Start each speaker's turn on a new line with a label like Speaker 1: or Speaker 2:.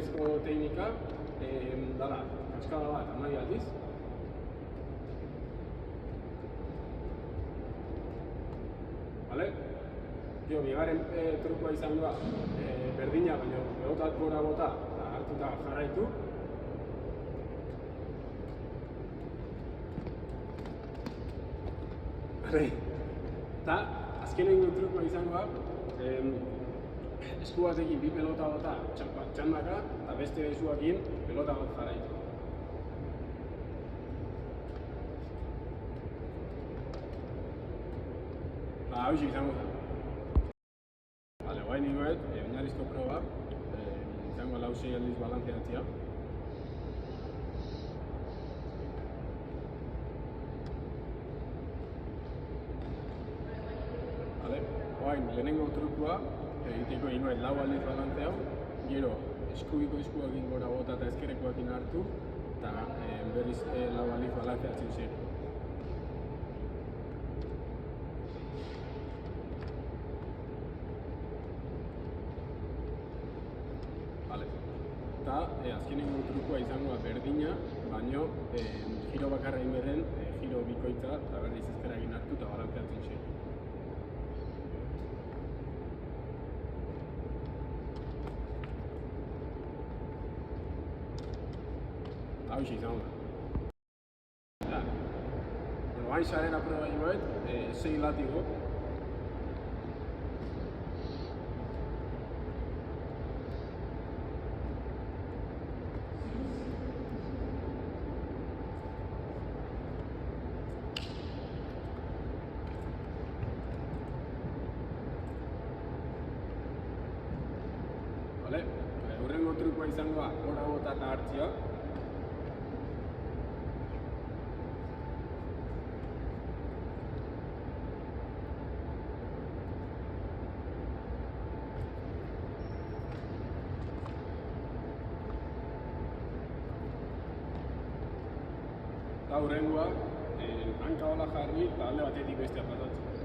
Speaker 1: oinarrizko teknika, dala, kaskada bat, 12 aldiz. Vale? Bigarren trukoa izango da, berdina, baina pelotak gora bota eta hartuta jarraitu. Eta azkenengo trukoa izango da, esku batekin bi pelota bota txandaka eta beste eskuakin pelota bat jarraitu. Hau izango da. Guain inoet, oinarrizko proba, izango 4-6 aldiz balantzeatzea. Guain, lehenengo trukoa, egiteko inoet 4 aldiz balantzeau, gero eskubiko eskuakin gora bota eta ezkerekoakin hartu, eta berriz 4 aldiz balantzeatzen zen. Eta azkenengo trukoa izango da berdina, baino giro bakarra egin berren, giro bikoitza eta berriz ezkera egin hartu eta balantzeatzen zen. Hau izango da. Bain sarera proba joet, 6 latigo. Hurrengo trukoa izango da, gora bota eta hartzea. Eta hurrengoa, hanka hola jarri eta alde batetik bestea pasatzen.